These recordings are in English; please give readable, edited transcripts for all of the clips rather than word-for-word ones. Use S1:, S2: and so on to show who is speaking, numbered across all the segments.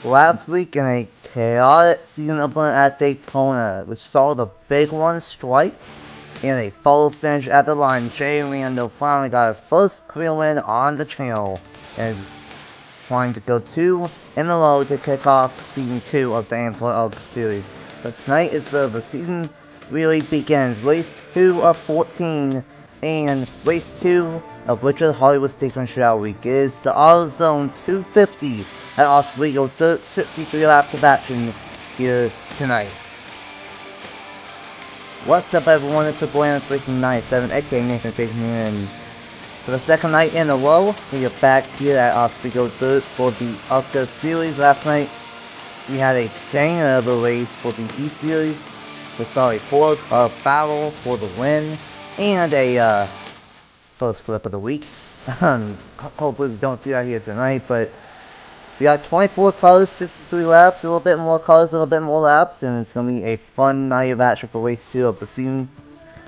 S1: last week in a chaotic season opener at Daytona, which saw the big one strike and a photo finish at the line. Jay Randoi finally got his first career win on the channel and trying to go 2 in a row to kick off season 2 of the Amsoil ARCA Series. But tonight is where the season really begins. Race 2 of 14 and race 2 of Richard Hollywood Station Shootout Week is the AutoZone 250 at Oswego, 63 laps of action here tonight. What's up everyone, it's your boy Racing 97, aka Nathan Stapleton, and for the second night in a row, we are back here at Oswego for the ARCA Series. Last night, we had a banger of a race for the E-Series. We saw a 4-car battle for the win, and a first flip of the week. Hopefully we don't see that here tonight, but we got 24 cars, 63 laps, a little bit more cars, a little bit more laps, and it's going to be a fun night of action for race 2 of the season.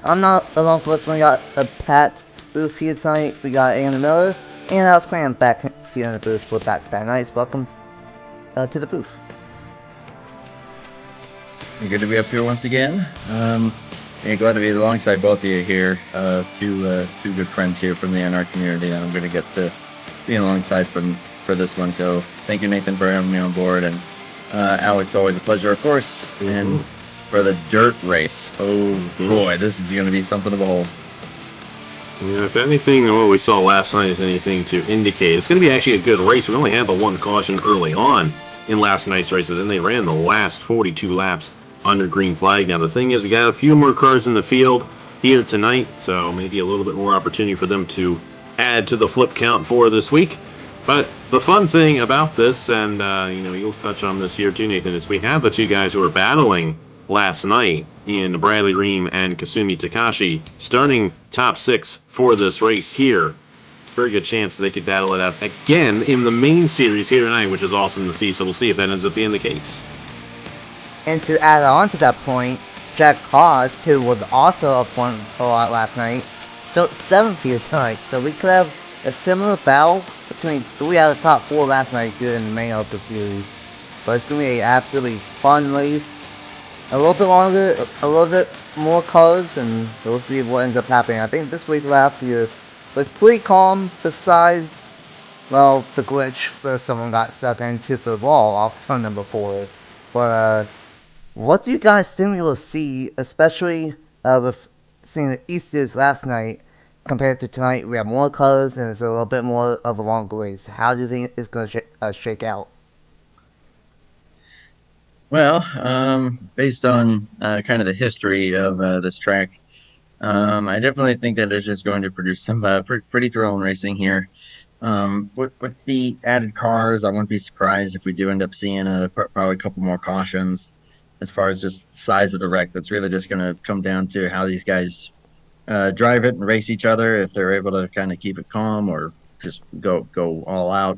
S1: I'm not alone for this one. We got a Pat booth here tonight. We got Anna Miller and Alex Cram back here in the booth for back-to-back nights. Welcome to the booth.
S2: Good to be up here once again. Glad to be alongside both of you here. Two good friends here from the NR community, and I'm going to get to be alongside for this one. So thank you, Nathan, for having me on board, and Alex, always a pleasure, of course. And for the dirt race, oh boy, this is going to be something to behold.
S3: Yeah, if anything, what we saw last night is anything to indicate, it's going to be actually a good race. We only had the one caution early on in last night's race, but then they ran the last 42 laps under green flag. Now, the thing is, we got a few more cars in the field here tonight, so maybe a little bit more opportunity for them to add to the flip count for this week. But the fun thing about this, and you'll touch on this here too, Nathan, is we have the two guys who were battling last night in Bradley Ream and Kasumi Takashi starting top 6 for this race here. Very good chance they could battle it out again in the main series here tonight, which is awesome to see. So we'll see if that ends up being the case.
S1: And to add on to that point, Jack Haas, who was also up a lot last night, still 7th here tonight. So we could have a similar battle between 3 out of the top 4 last night here in the main of the series. But it's going to be an absolutely fun race. A little bit longer, a little bit more cars, and we'll see what ends up happening. I think this race last year was pretty calm, besides, well, the glitch where someone got stuck into the wall off turn number 4. But, what do you guys think we will see, especially with seeing the Easters last night compared to tonight? We have more cars and it's a little bit more of a longer race. How do you think it's going to shake out?
S2: Well, based on kind of the history of this track, I definitely think that it's just going to produce some pretty thrilling racing here. With the added cars, I wouldn't be surprised if we do end up seeing probably a couple more cautions. As far as just the size of the wreck, that's really just going to come down to how these guys drive it and race each other, if they're able to kind of keep it calm or just go all out.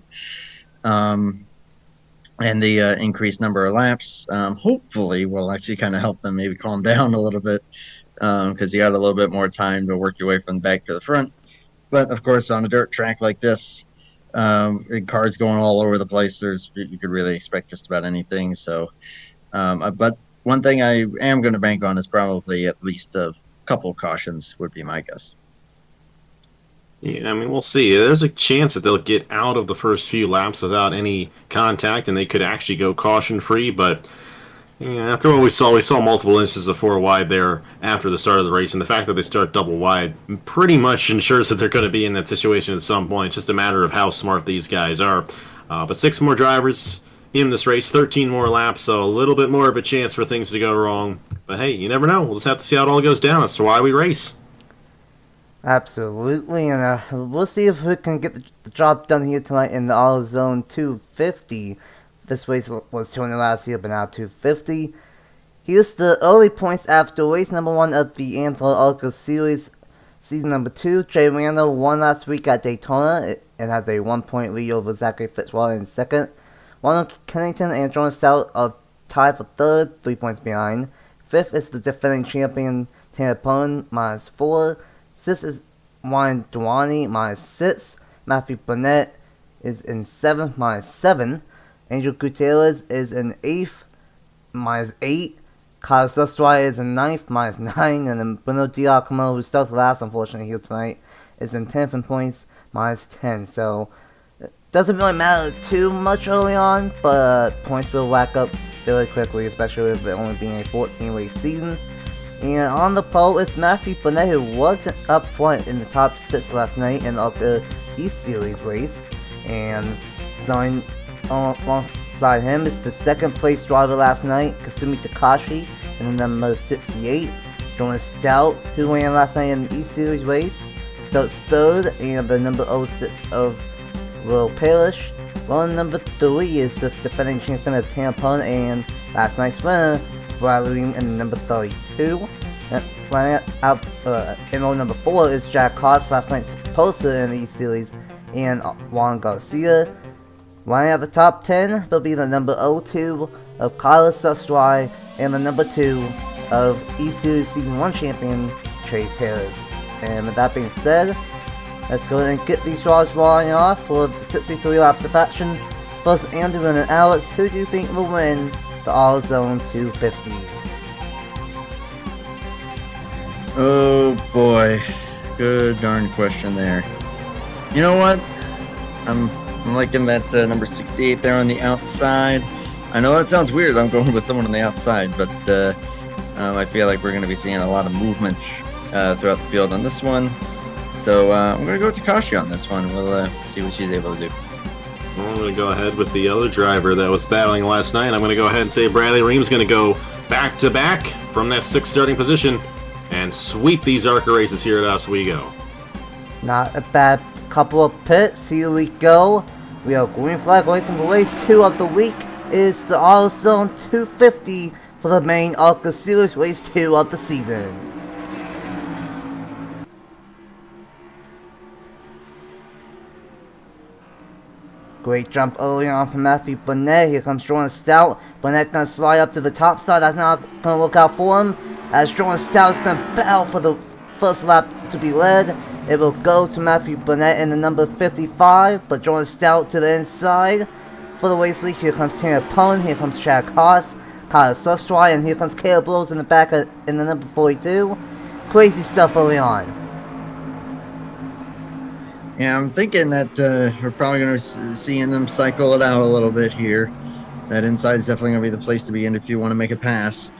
S2: And the increased number of laps, hopefully, will actually kind of help them maybe calm down a little bit, because you got a little bit more time to work your way from the back to the front. But of course, on a dirt track like this, cars going all over the place, you could really expect just about anything. So, but one thing I am going to bank on is probably at least a couple cautions would be my guess.
S3: Yeah, I mean, we'll see. There's a chance that they'll get out of the first few laps without any contact, and they could actually go caution-free, but after what we saw multiple instances of 4 wide there after the start of the race, and the fact that they start double wide pretty much ensures that they're going to be in that situation at some point. It's just a matter of how smart these guys are. But 6 more drivers in this race, 13 more laps, so a little bit more of a chance for things to go wrong. But hey, you never know. We'll just have to see how it all goes down. That's why we race.
S1: Absolutely, and we'll see if we can get the job done here tonight in the AutoZone 250. This race was 200 last year, but now 250. Here's the early points after race number 1 of the Amsoil ARCA Series, season number 2. Jay Randoi won last week at Daytona and has a 1-point lead over Zachary Fitzwater in second. Ronald Kennington and Jordan Stout are tied for third, 3 points behind. Fifth is the defending champion Tanner Pone, -4. 6th is Ryan Dwani, -6. Matthew Burnett is in 7th, -7. Angel Gutierrez is in 8th, -8. Carlos Estrada is in 9th, -9. And then Bruno Diacomo, who starts last, unfortunately, here tonight, is in 10th in points, -10. So, it doesn't really matter too much early on, but points will rack up fairly quickly, especially with it only being a 14-race season. And on the pole is Matthew Burnett, who wasn't up front in the top 6 last night in the ARCA East Series race. And starting alongside him is the second place driver last night, Kasumi Takashi, in the number 68. Jordan Stout, who ran last night in the East Series race, starts third, and the number 06 of Will Parrish. Well, number 3 is the defending champion of Tampon and last night's winner, Bradley Ream, in number 32. Running out in row number 4 is Jack Haas, last night's poster in the East Series, and Juan Garcia. Running out the top 10 will be the number 02 of Carlos Estrada and the number 2 of East Series Season 1 champion Chase Harris. And with that being said, let's go ahead and get these draws rolling off for the 63 laps of action. First, Andrew and Alex, who do you think will win the AutoZone 250?
S2: Oh boy, good darn question there. You know what? I'm liking that number 68 there on the outside. I know that sounds weird. I'm going with someone on the outside, but I feel like we're going to be seeing a lot of movement throughout the field on this one. So I'm going to go with Takashi on this one. We'll see what she's able to do.
S3: Well, I'm going to go ahead with the other driver that was battling last night. I'm going to go ahead and say Bradley Ream's going to go back-to-back from that 6th starting position and sweep these ARCA races here at Oswego.
S1: Not a bad couple of pits. Here we go. We have green flag racing for race 2 of the week. Is the AutoZone 250 for the main ARCA Series race 2 of the season. Great jump early on from Matthew Burnett. Here comes Jordan Stout. Burnett gonna slide up to the top side. That's not gonna work out for him, as Jordan Stout is gonna battle for the first lap to be led. It will go to Matthew Burnett in the number 55, but Jordan Stout to the inside for the race lead. Here comes Tanner Pone. Here comes Chad Haas, Kyle Sustry, and here comes Caleb Rose in the back in the number 42. Crazy stuff early on.
S2: Yeah, I'm thinking that we're probably going to be seeing them cycle it out a little bit here. That inside is definitely going to be the place to be in if you want to make a pass.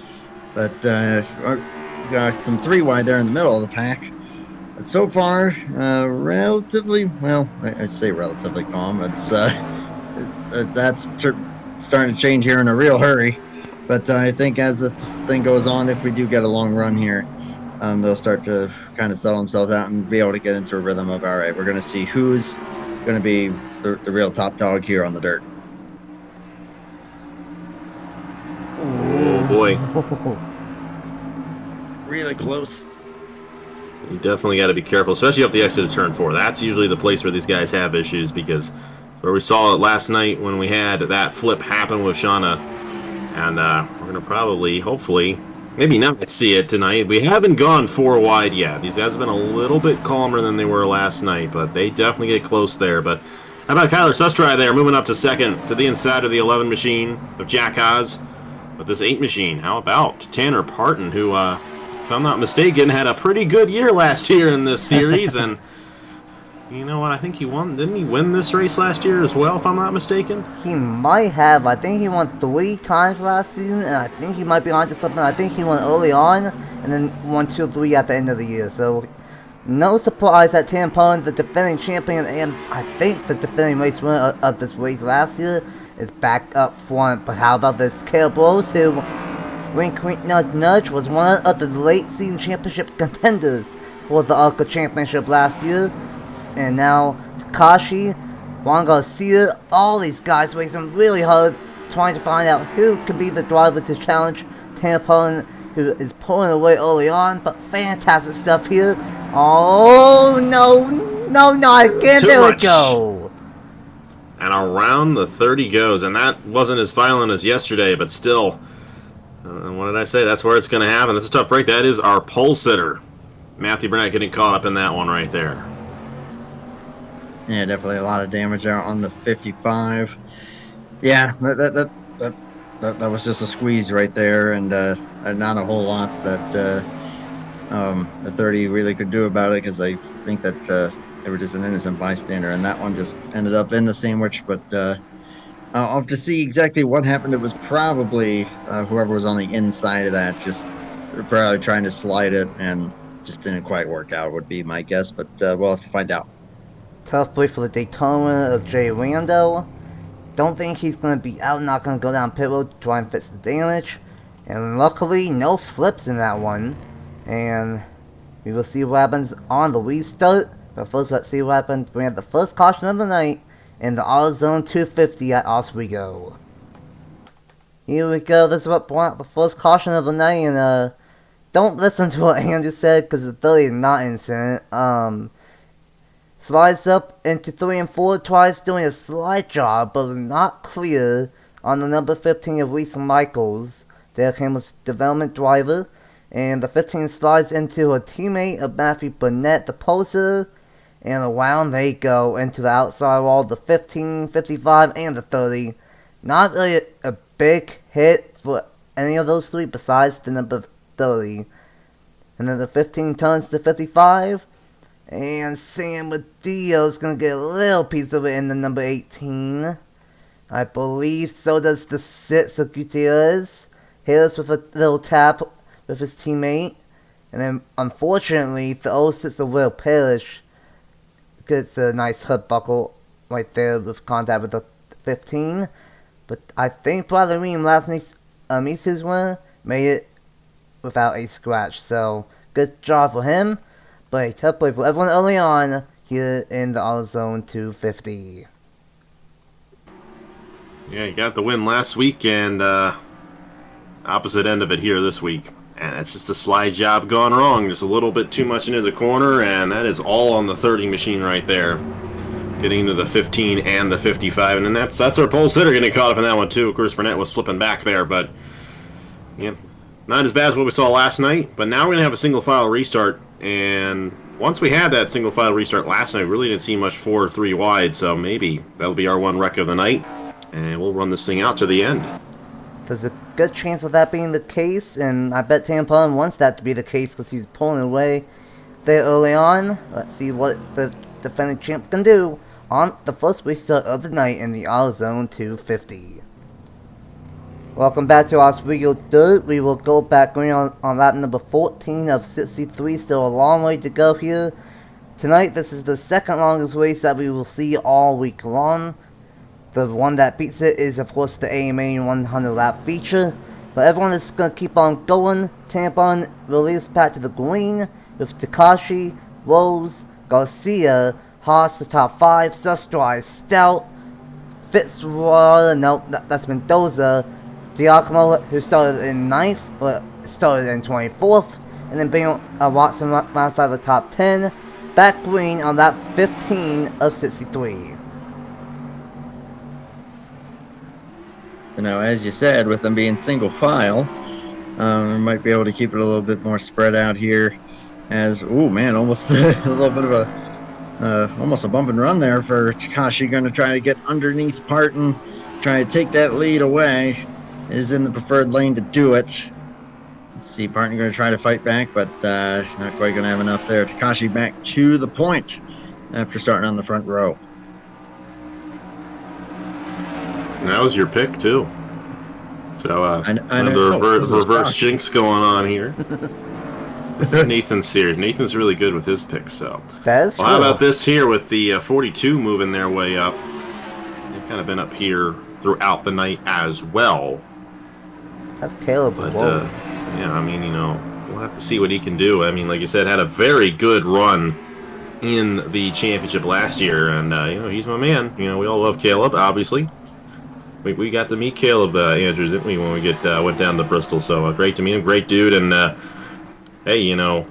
S2: But got some 3 wide there in the middle of the pack. But so far, relatively, well, I'd say relatively calm. That's starting to change here in a real hurry. But I think as this thing goes on, if we do get a long run here, they'll start to kind of settle themselves out and be able to get into a rhythm of, all right, we're going to see who's going to be the real top dog here on the dirt.
S3: Oh boy.
S2: Really close.
S3: You definitely got to be careful, especially up the exit of turn 4. That's usually the place where these guys have issues, because where we saw it last night when we had that flip happen with Shauna. And we're going to probably, hopefully, maybe not see it tonight. We haven't gone 4 wide yet. These guys have been a little bit calmer than they were last night, but they definitely get close there. But how about Kyler Sustry there, moving up to 2nd to the inside of the 11 machine of Jack Haas. With this 8 machine, how about Tanner Parton, who, if I'm not mistaken, had a pretty good year last year in this series. And you know what? I think he won. Didn't he win this race last year as well, if I'm not mistaken?
S1: He might have. I think he won 3 times last season, and I think he might be on to something. I think he won early on, and then won 2 or 3 at the end of the year. So, no surprise that Tampon, the defending champion, and I think the defending race winner of this race last year, is back up front. But how about this Caleb Rose, who, wink wink nudge nudge, was one of the late season championship contenders for the ARCA championship last year. And now Takashi, Juan Garcia, all these guys racing really hard, trying to find out who could be the driver to challenge Tampon, who is pulling away early on. But fantastic stuff here. Oh no, not again. There we go.
S3: And around the 30 goes, and that wasn't as violent as yesterday, but still, what did I say? That's where it's going to happen. That's a tough break. That is our pole sitter, Matthew Burnett, getting caught up in that one right there.
S2: Yeah, definitely a lot of damage there on the 55. Yeah, that was just a squeeze right there, and not a whole lot that the 30 really could do about it, because I think that they were just an innocent bystander, and that one just ended up in the sandwich. But I'll have to see exactly what happened. It was probably whoever was on the inside of that, just probably trying to slide it, and just didn't quite work out, would be my guess. But we'll have to find out.
S1: Tough play for the Daytona of Jay Randoi. Don't think he's going to be out, not going to go down pit road to try and fix the damage. And luckily, no flips in that one. And we will see what happens on the restart. But first, let's see what happens. We have the first caution of the night in the AutoZone 250 at Oswego. Here we go. This is what brought out the first caution of the night. And don't listen to what Andrew said, because the 30 is not incident. Slides up into 3 and 4, tries doing a slide job, but was not clear on the number 15 of Lisa Michaels, Derek Hamlin's development driver. And the 15 slides into a teammate of Matthew Burnett, the poser, and around they go into the outside wall, the 15, 55, and the 30. Not really a big hit for any of those three besides the number 30. And then the 15 turns to 55. And Sam Medio's gonna get a little piece of it in the number 18. I believe so does the 6 of Gutierrez. Hit us with a little tap with his teammate. And then, unfortunately, the 06 of Will Parrish gets a nice hood buckle right there with contact with the 15. But I think Vladimir last Misu's winner made it without a scratch. So, good job for him. But a tough play for everyone early on here in the AutoZone 250.
S3: Yeah, you got the win last week, and opposite end of it here this week. And it's just a slide job gone wrong. Just a little bit too much into the corner, and that is all on the 30 machine right there. Getting into the 15 and the 55, and then that's our pole sitter getting caught up in that one too. Of course, Burnett was slipping back there, but yeah, not as bad as what we saw last night. But now we're gonna have a single file restart. And once we had that single file restart last night, we really didn't see much 4 or 3 wide, so maybe that'll be our one wreck of the night, and we'll run this thing out to the end.
S1: There's a good chance of that being the case, and I bet Tampon wants that to be the case because he's pulling away there early on. Let's see what the defending champ can do on the first restart of the night in the AutoZone 250. Welcome back to Oswego Dirt. We will go back on lap number 14 of 63. Still a long way to go here. Tonight, this is the second longest race that we will see all week long. The one that beats it is, of course, the AMA 100 lap feature. But everyone is going to keep on going. Tampon release back to the green with Takashi, Rose, Garcia, Haas the top 5, Sustrai, Stout, Fitzroy, no, that's Mendoza, Giacomo, who started in 9th, but started in 24th, and then being Watson outside the top 10, back green on lap 15 of 63.
S2: You know, as you said, with them being single file, we might be able to keep it a little bit more spread out here. As, oh man, almost a little bit of almost a bump and run there for Takashi. Going to try to get underneath Parton, try to take that lead away. Is in the preferred lane to do it. Let's see, Parton going to try to fight back, but not quite going to have enough there. Takashi back to the point after starting on the front row.
S3: And that was your pick too. So
S2: I
S3: the reverse jinx going on here. This is Nathan's series. Nathan's really good with his picks. So
S1: That's
S3: how about this here with the 42 moving their way up? They've kind of been up here throughout the night as well.
S1: That's Caleb.
S3: But yeah, I mean, you know, we'll have to see what he can do. I mean, like you said, had a very good run in the championship last year, and you know, he's my man. You know, we all love Caleb, obviously. We got to meet Caleb, Andrew, didn't we, when we went down to Bristol? So great to meet him, great dude, and hey, you know,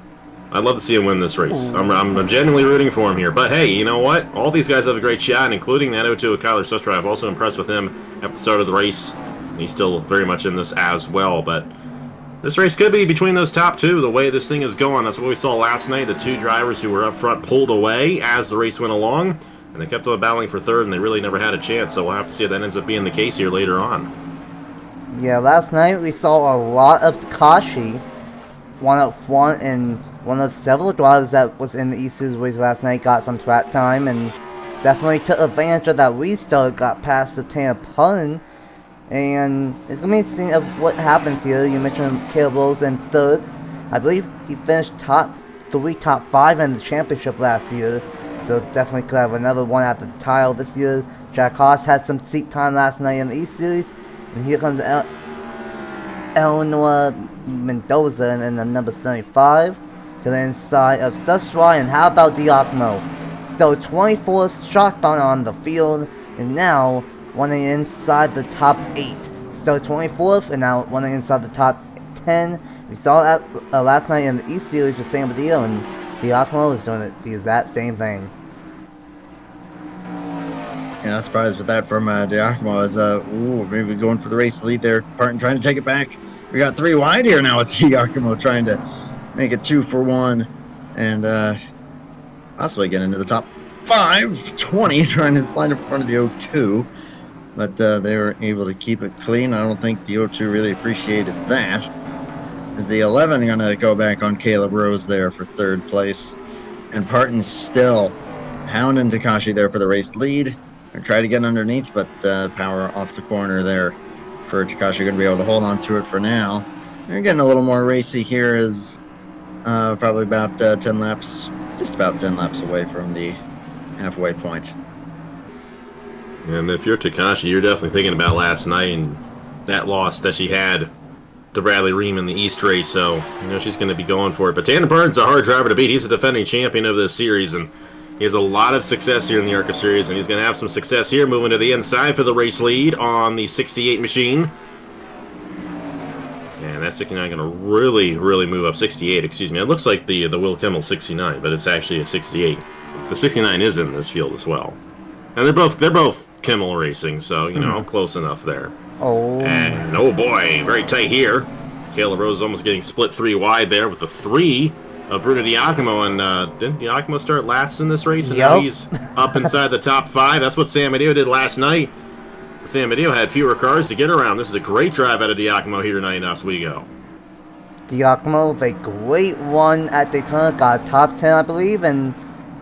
S3: I'd love to see him win this race. I'm genuinely rooting for him here. But hey, you know what? All these guys have a great shot, including that 02 of Kyler Sustrai. I'm also impressed with him at the start of the race. He's still very much in this as well, but this race could be between those top two, the way this thing is going. That's what we saw last night. The two drivers who were up front pulled away as the race went along. And they kept on battling for third, and they really never had a chance, so we'll have to see if that ends up being the case here later on.
S1: Yeah, last night we saw a lot of Takashi, one up front, and one of several drivers that was in the East Series race last night got some track time, and definitely took advantage of that restart, got past the Pun, and it's going to be interesting of what happens here. You mentioned Caleb Rose in third. I believe he finished top 5 in the championship last year, so definitely could have another one at the title this year. Jack Haas had some seat time last night in the East Series, and here comes Eleanor Mendoza in the number 75 to the inside of Sustry, and how about Diacono? Still 24th shotgun on the field, and now running inside the top 8. Still 24th, and now running inside the top 10. We saw that last night in the East Series with San Badillo, and Diacono is doing the exact same thing.
S2: Yeah, not surprised with that from Diacono. As maybe going for the race lead there. Parton trying to take it back. We got 3 wide here now with Diacono trying to make it 2 for 1, and possibly get into the top 5. 20 trying to slide in front of the 02, but they were able to keep it clean. I don't think the 02 really appreciated that. As the 11 going to go back on Caleb Rose there for 3rd place, and Parton's still hounding Takashi there for the race lead. Or try to get underneath, but power off the corner there for Takashi. Going to be able to hold on to it for now. They're getting a little more racy here, as probably about 10 laps, just about 10 laps away from the halfway point.
S3: And if you're Takashi, you're definitely thinking about last night and that loss that she had to Bradley Ream in the East race, so she's going to be going for it. But Tanner Burns a hard driver to beat. He's a defending champion of this series, and he has a lot of success here in the ARCA Series, and he's going to have some success here moving to the inside for the race lead on the 68 machine. And that 69 going to really, really move up. 68, excuse me. It looks like the Will Kimmel 69, but it's actually a 68. The 69 is in this field as well. And they're both Kimmel racing, so, I'm close enough there.
S1: Oh.
S3: And, oh boy, very tight here. Caleb Rose almost getting split 3 wide there with the 3 of Bruno Diacomo, and didn't Diacomo start last in this race? And now he's up inside the top 5. That's what San Mateo did last night. San Mateo had fewer cars to get around. This is a great drive out of Diacomo here tonight in Oswego.
S1: Diacomo with a great run at Daytona, got top 10, I believe, and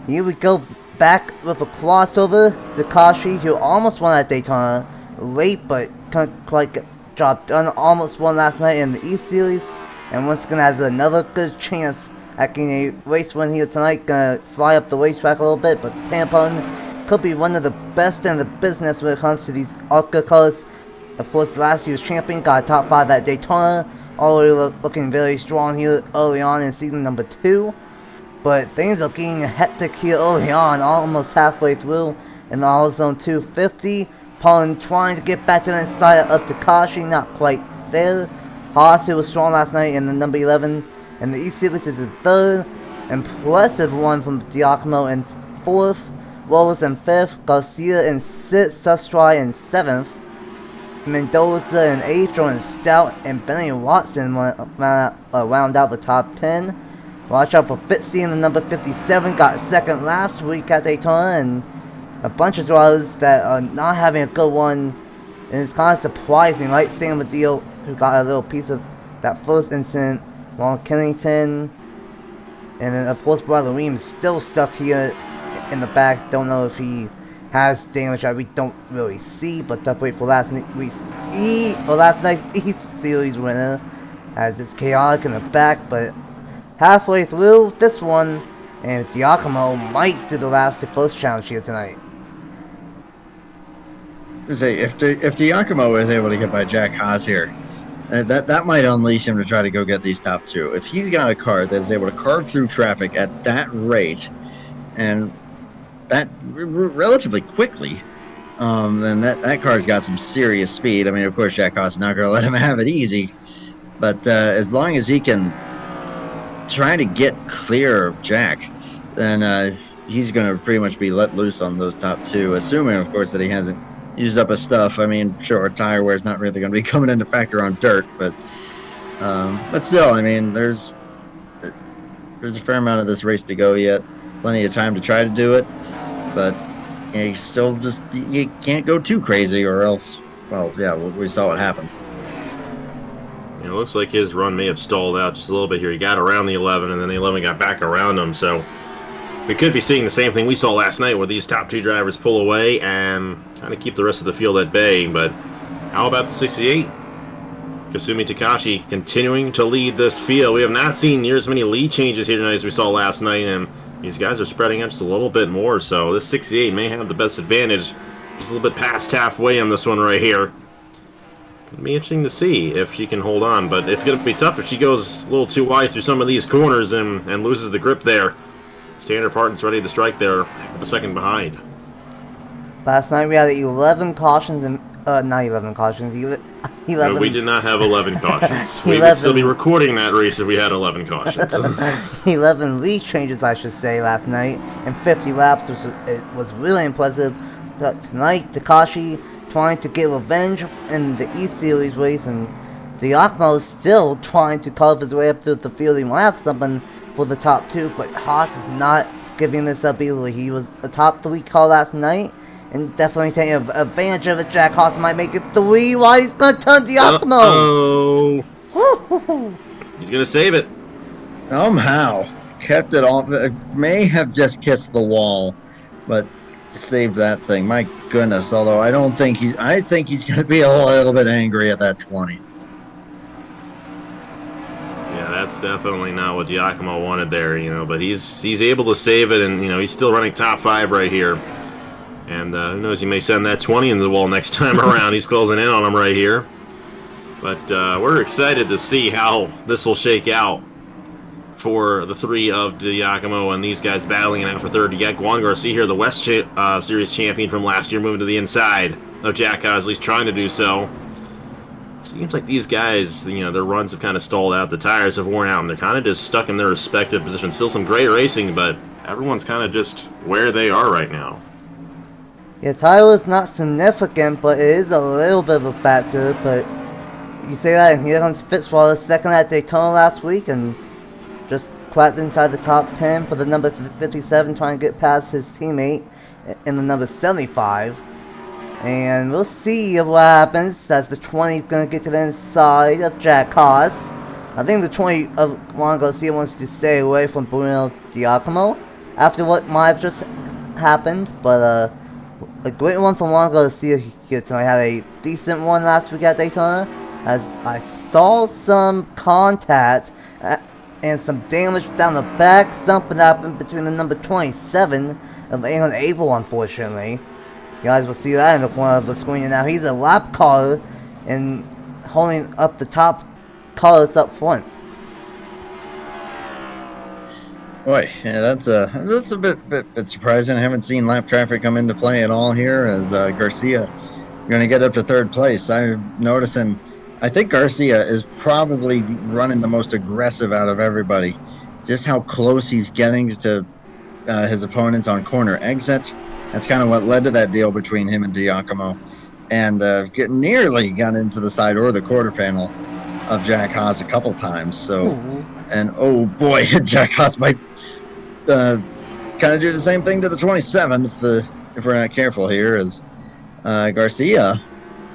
S1: here we go back with a crossover. Takashi, who almost won at Daytona, late but couldn't quite get job done. Almost won last night in the East Series, and once again has another good chance at getting a race win here tonight. Gonna slide up the racetrack a little bit, but Tampon could be one of the best in the business when it comes to these ARCA cars. Of course, last year's champion got a top 5 at Daytona, already looking very strong here early on in season number 2. But things are getting hectic here early on, almost halfway through in the AutoZone 250. Pullen trying to get back to the inside of Takashi, not quite there. Haas, who was strong last night in the number 11, and the East Series is in 3rd. Impressive one from Diacomo in 4th. Rose in 5th. Garcia in 6th. Sustry in 7th. Mendoza in 8th. Jordan Stout and Benny Watson round out the top 10. Watch out for Fitzy in the number 57. Got 2nd last week at Daytona, and a bunch of drivers that are not having a good one. And it's kind of surprising, like Sam Badillo, who got a little piece of that first incident. Long Kennington, and then of course Bradley Ream still stuck here in the back. Don't know if he has damage that we don't really see, but tough wait for last night's East Series winner, as it's chaotic in the back. But halfway through this one, and Diacomo might do the last to first challenge here tonight.
S2: Say if Diacomo is able to get by Jack Haas here, that might unleash him to try to go get these top 2. If he's got a car that is able to carve through traffic at that rate, and that relatively quickly, then that car's got some serious speed. I mean, of course, Jack Haas is not going to let him have it easy, but as long as he can try to get clear of Jack, then he's going to pretty much be let loose on those top 2, assuming, of course, that he hasn't used up his stuff. I mean, sure, tire wear is not really going to be coming into factor on dirt, but still, I mean, there's a fair amount of this race to go yet. Plenty of time to try to do it, but you still just you can't go too crazy, or else, well, yeah, we saw what happened.
S3: It looks like his run may have stalled out just a little bit here. He got around the 11, and then the 11 got back around him. So we could be seeing the same thing we saw last night, where these top two drivers pull away and kind of keep the rest of the field at bay. But how about the 68? Kasumi Takashi continuing to lead this field. We have not seen near as many lead changes here tonight as we saw last night, and these guys are spreading out just a little bit more. So this 68 may have the best advantage. Just a little bit past halfway on this one right here. It'll be interesting to see if she can hold on, but it's going to be tough if she goes a little too wide through some of these corners and loses the grip there. Sandra Parton's ready to strike there, a second behind.
S1: Last night we had 11 cautions and not 11 cautions. 11.
S3: No, we did not have 11 cautions. We would still be recording that race if we had 11 cautions.
S1: 11 lead changes, I should say, last night, and 50 laps, which was really impressive. But tonight, Takashi trying to get revenge in the E Series race, and Giacomo is still trying to carve his way up through the field. He might have something for the top two, but Haas is not giving this up easily. He was a top 3 car last night, and definitely taking advantage of it. Jack Haas might make it 3 while he's going to turn Giacomo.
S3: Oh, he's going to save it.
S2: Somehow kept it off. It may have just kissed the wall, but saved that thing. My goodness. Although I think he's going to be a little bit angry at that 20.
S3: Yeah, that's definitely not what Giacomo wanted there, but he's able to save it, and he's still running top 5 right here. And who knows, he may send that 20 into the wall next time around. He's closing in on him right here. But we're excited to see how this will shake out for the 3 of Giacomo and these guys battling it out for third. You got Juan Garcia here, the West Series champion from last year, moving to the inside of Jack Haas, at least trying to do so. Seems like these guys, their runs have kind of stalled out. The tires have worn out, and they're kind of just stuck in their respective positions. Still some great racing, but everyone's kind of just where they are right now.
S1: Yeah, tire is not significant, but it is a little bit of a factor. But you say that, and here comes Fitzwater, second at Daytona last week, and just cracked inside the top 10 for the number 57, trying to get past his teammate in the number 75. And we'll see what happens as the 20 is going to get to the inside of Jack Haas. I think the 20 of Juan Garcia wants to stay away from Bruno Giacomo after what might have just happened. But a great one from Juan Garcia here tonight. Had a decent one last week at Daytona, as I saw some contact and some damage down the back. Something happened between the number 27 of Aaron Abel, unfortunately. You guys will see that in the corner of the screen. And now he's a lap caller and holding up the top cars up front.
S2: Boy, yeah, that's a bit surprising. I haven't seen lap traffic come into play at all here, as Garcia going to get up to third place. I'm noticing, I think Garcia is probably running the most aggressive out of everybody. Just how close he's getting to his opponents on corner exit. That's kind of what led to that deal between him and Giacomo. And nearly got into the side or the quarter panel of Jack Haas a couple times. So, and oh boy, Jack Haas might kind of do the same thing to the 27 if we're not careful here, as Garcia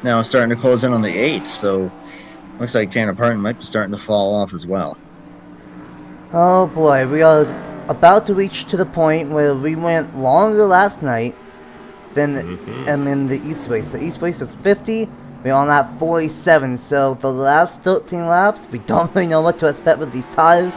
S2: now starting to close in on the 8. So looks like Tanner Parton might be starting to fall off as well.
S1: Oh boy, we are about to reach to the point where we went longer last night than in the East race. The East race was 50, we're on that 47, so the last 13 laps, we don't really know what to expect with these tires.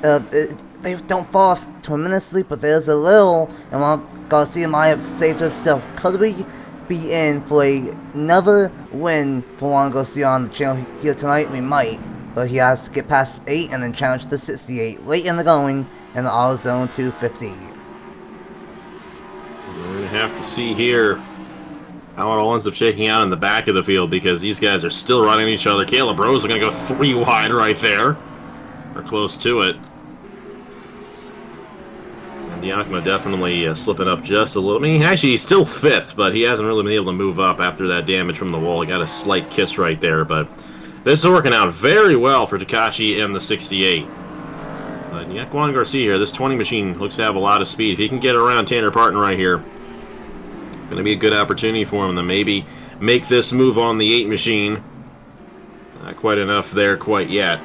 S1: They don't fall off tremendously, but there's a little, and while Garcia might have saved himself, could we be in for another win for Juan Garcia on the channel here tonight? We might. But he has to get past 8 and then challenge the 68 late in the going in the AutoZone 250.
S3: We're going to have to see here how it all ends up shaking out in the back of the field, because these guys are still running each other. Caleb Rose are going to go 3 wide right there, or close to it. And Giacomo definitely slipping up just a little. I mean, actually, he's still 5th, but he hasn't really been able to move up after that damage from the wall. He got a slight kiss right there, but this is working out very well for Takashi and the 68. But you got Juan Garcia here. This 20 machine looks to have a lot of speed. If he can get around Tanner Parton right here, Going to be a good opportunity for him to maybe make this move on the 8 machine. Not quite enough there quite yet.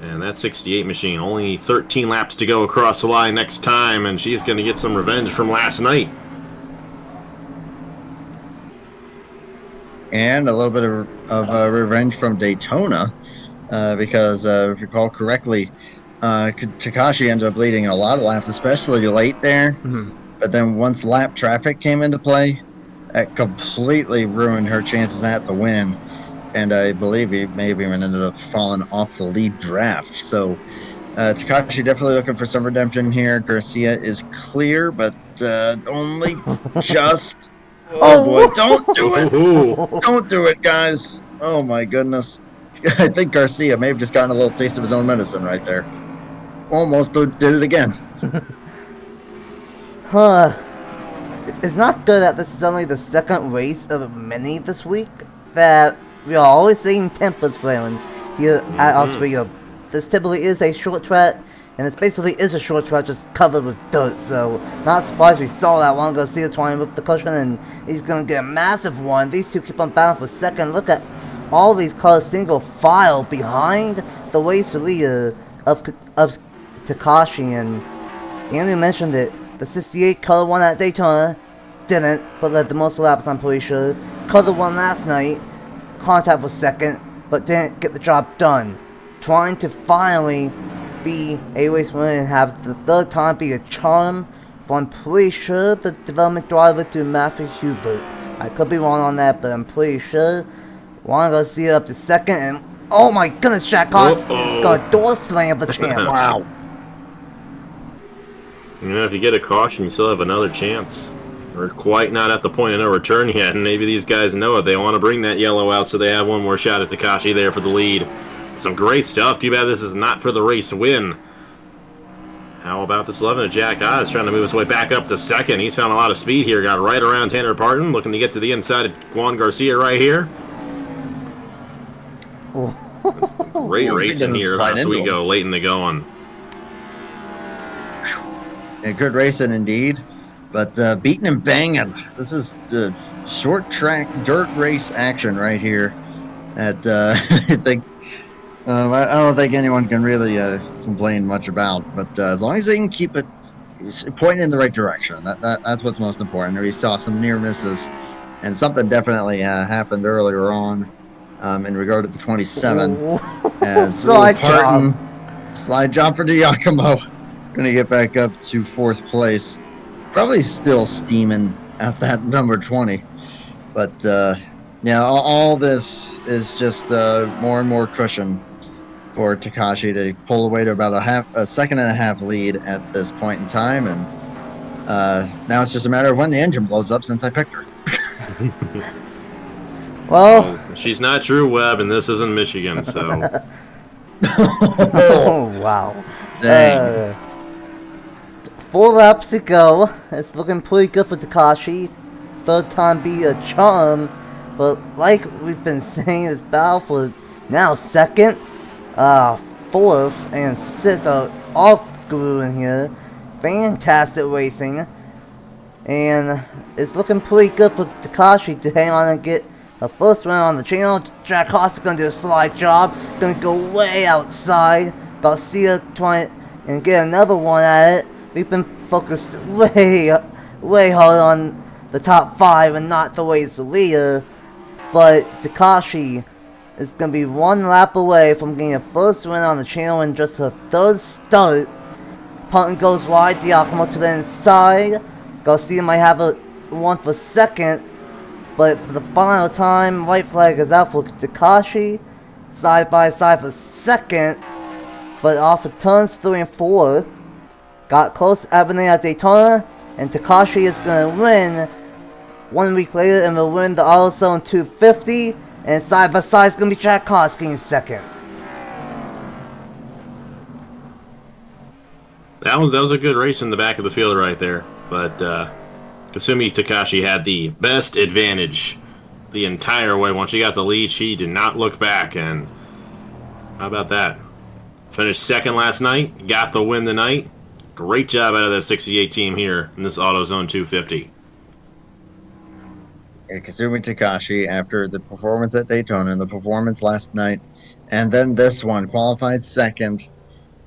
S3: And that 68 machine, only 13 laps to go across the line next time, and she's going to get some revenge from last night.
S2: And a little bit of revenge from Daytona, because if you recall correctly, Takashi ended up leading a lot of laps, especially late there. But then once lap traffic came into play, that completely ruined her chances at the win. And I believe he maybe even ended up falling off the lead draft. So Takashi definitely looking for some redemption here. Garcia is clear, but only just. Oh boy, don't do it! Don't do it, guys. Oh my goodness. I think Garcia may have just gotten a little taste of his own medicine right there. Almost did it again.
S1: It's not good that this is only the second race of many this week, that we are always seeing tempers flailing here at Oswego. This typically is a short track, and it basically is a short track just covered with dirt, so not surprised we saw that one. Garcia trying to rip the cushion, and he's going to get a massive one. These two keep on battling for second. Look at all these cars single file behind the race leader of Takashi, and Andy mentioned it. The 68 color one at Daytona didn't, but led the most laps, I'm pretty sure. Color one last night, contact for second, but didn't get the job done. Trying to finally be a race winner and have the third time be a charm for, I'm pretty sure, the development driver to Matthew Hubert. I could be wrong on that, but I'm pretty sure. Juan Garcia up to second, and oh my goodness, Jack Haas is going to door slam the champ.
S2: Wow.
S3: You know, if you get a caution, you still have another chance. We're quite not at the point of no return yet, and maybe these guys know it. They want to bring that yellow out so they have one more shot at Takashi there for the lead. Some great stuff. Too bad this is not for the race win. How about this 11 of Jack Haas trying to move his way back up to second? He's found a lot of speed here. Got right around Tanner Parton, looking to get to the inside of Juan Garcia right here. Great racing here as we go late in the going.
S2: Yeah, good racing indeed, but beating and banging. This is the short track dirt race action right here. That I think I don't think anyone can really complain much about. But as long as they can keep it pointing in the right direction, that's what's most important. We saw some near misses, and something definitely happened earlier on in regard to the 27 as Parton slide job for Giacomo. Gonna get back up to 4th place, probably still steaming at that number 20, but yeah, all this is just more and more cushion for Takashi to pull away to about a second and a half lead at this point in time, and now it's just a matter of when the engine blows up since I picked her.
S1: Well,
S3: she's not Drew Webb, and this isn't Michigan, so.
S1: Oh wow!
S2: Dang.
S1: 4 laps to go. It's looking pretty good for Takashi. Third time be a charm. But like we've been saying, this battle for now second, 4th, and 6th are all glue in here. Fantastic racing. And it's looking pretty good for Takashi to hang on and get a first win on the channel. Jack Haas is going to do a slide job. Going to go way outside. Garcia trying and get another one at it. We've been focused way hard on the top 5 and not the race leader. But Takashi is going to be 1 lap away from getting a first win on the channel in just her 3rd start. Parton goes wide, Giacomo to the inside. Garcia might have one for second. But for the final time, white flag is out for Takashi. Side by side for second. But off of turns 3 and 4. Got close at beginning at Daytona, and Takashi is going to win 1 week later, and will win the AutoZone 250, and side by side is going to be Jack Haas getting second.
S3: That was a good race in the back of the field right there, but Kasumi Takashi had the best advantage the entire way. Once she got the lead, she did not look back, and how about that? Finished second last night, got the win tonight. Great job out of that 68 team here in this AutoZone 250.
S2: Kazumi Takashi, after the performance at Daytona and the performance last night, and then this one, qualified second,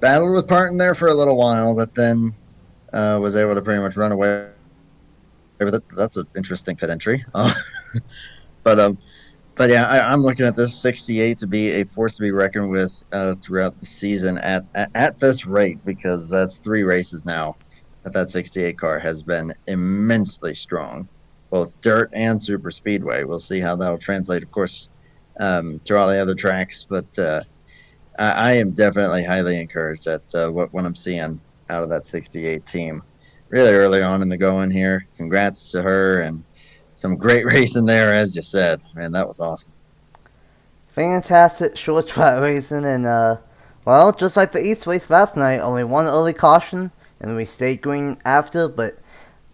S2: battled with Parton there for a little while, but then was able to pretty much run away with it. That's an interesting pit entry. But but yeah, I'm looking at this 68 to be a force to be reckoned with throughout the season at this rate, because that's 3 races now that 68 car has been immensely strong, both dirt and super speedway. We'll see how that will translate, of course, to all the other tracks. But I am definitely highly encouraged at what I'm seeing out of that 68 team really early on in the going here. Congrats to her, and some great racing there, as you said. Man, that was awesome.
S1: Fantastic short track racing, and well, just like the East race last night, only one early caution, and we stayed green after, but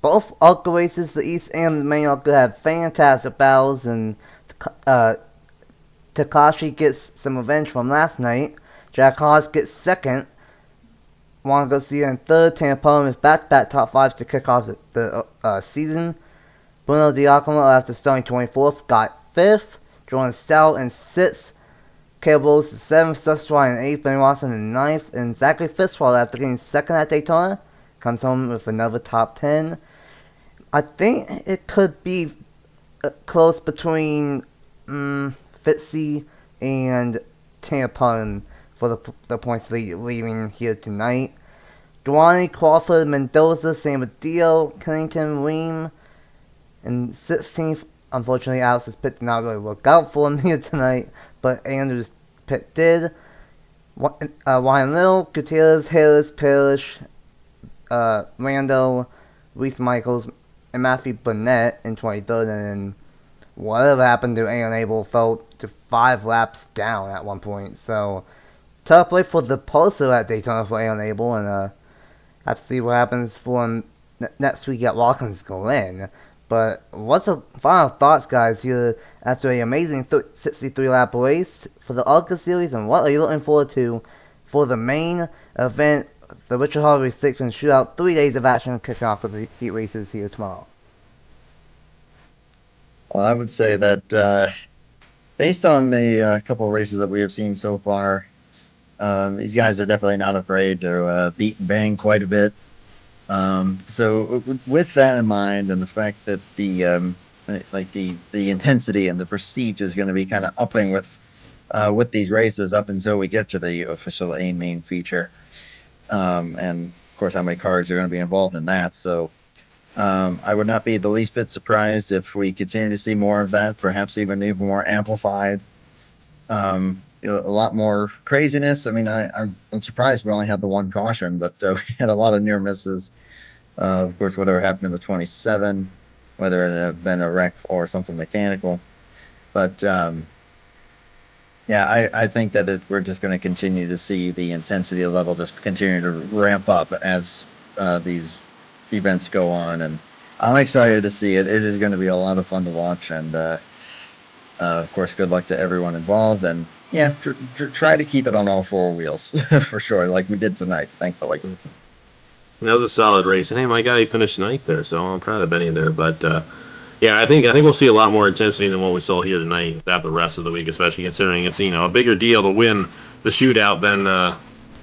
S1: both ARCA races, the East and the main ARCA, had fantastic battles, and Takashi gets some revenge from last night. Jack Haas gets second. Juan Garcia in third. Tampon with back-to-back top fives to kick off the season. Bruno Diacono, after starting 24th, got fifth. Jordan Stout in sixth. Caleb Rose in seventh. Suswine in eighth. Ben Watson in ninth. And Zachary Fitzgerald, after getting second at Daytona, comes home with another top 10. I think it could be close between Fitzy and Tampon for the points leaving here tonight. Duane, Crawford, Mendoza, same with Dio, Kennington, Ream. And 16th, unfortunately, Alex's pit did not really work out for him here tonight, but Andrew's pit did. Ryan Little, Gutierrez, Harris, Parrish, Rando, Reese Michaels, and Matthew Burnett in 23rd, and then whatever happened to Aaron Abel fell to 5 laps down at one point. So, tough play for the pulsar at Daytona for Aaron Abel, and have to see what happens for him next week at Watkins Glen. But what's the final thoughts, guys, here after an amazing 63-lap race for the ARCA Series, and what are you looking forward to for the main event, the Richard Harvey 6 and Shootout, 3 days of action kicking off with the heat races here tomorrow?
S2: Well, I would say that based on the couple of races that we have seen so far, these guys are definitely not afraid to beat and bang quite a bit. So with that in mind, and the fact that the intensity and the prestige is going to be kind of upping with these races up until we get to the official A main feature, and of course how many cars are going to be involved in that. So I would not be the least bit surprised if we continue to see more of that, perhaps even more amplified. A lot more craziness. I mean, I'm surprised we only had the one caution, but we had a lot of near misses. Of course, whatever happened in the 27, whether it had been a wreck or something mechanical. But yeah, I think that we're just going to continue to see the intensity level just continue to ramp up as these events go on, and I'm excited to see it. It is going to be a lot of fun to watch, and of course, good luck to everyone involved, and yeah, try to keep it on all 4 wheels for sure, like we did tonight, thankfully.
S3: That was a solid race, and hey, my guy finished ninth there, so I'm proud of Benny there. But yeah, I think we'll see a lot more intensity than what we saw here tonight throughout the rest of the week, especially considering it's a bigger deal to win the shootout than a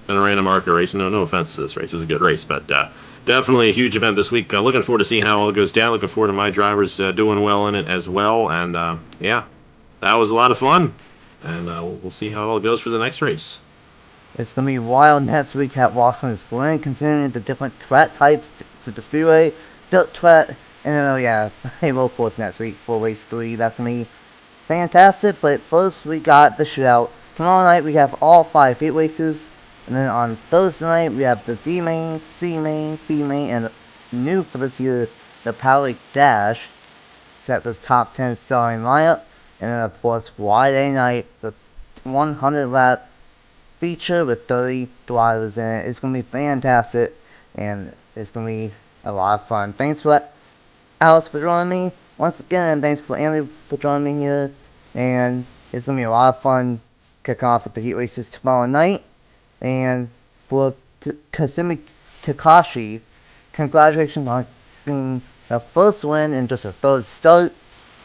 S3: random ARCA race. No offense to this race, it was a good race, but definitely a huge event this week. Looking forward to seeing how all it goes down. Looking forward to my drivers doing well in it as well, and yeah, that was a lot of fun, and we'll see how it all goes for the next race.
S1: It's going to be wild next week at Watkins Glen, considering the different track types, Super Speedway, Dirt Track, and then, Halo Course next week for race 3. That's going to be fantastic, but first we got the shootout. Tomorrow night we have all 5 heat races, and then on Thursday night we have the D main, C main, B main, and new for this year, the Power League Dash. Set this top 10 starring lineup, and then of course Friday night, the 100 lap feature with 30 drivers in it. It's going to be fantastic, and it's going to be a lot of fun. Thanks for Alex for joining me once again, and thanks for Andrew for joining me here. And it's going to be a lot of fun kicking off with the heat races tomorrow night. And for Kazumi Takashi, congratulations on getting the first win in just a third start.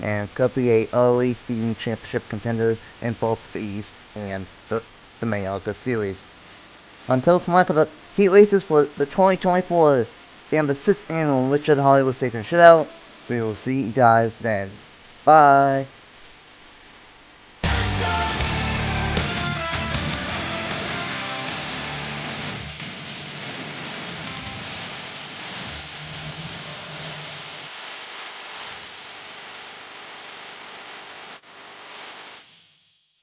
S1: and could be a early season championship contender in both the East and the main ARCA Series. Until tomorrow for the heat races for the 2024 and the 6th annual Richard Hollywood Station Shootout, we will see you guys then. Bye!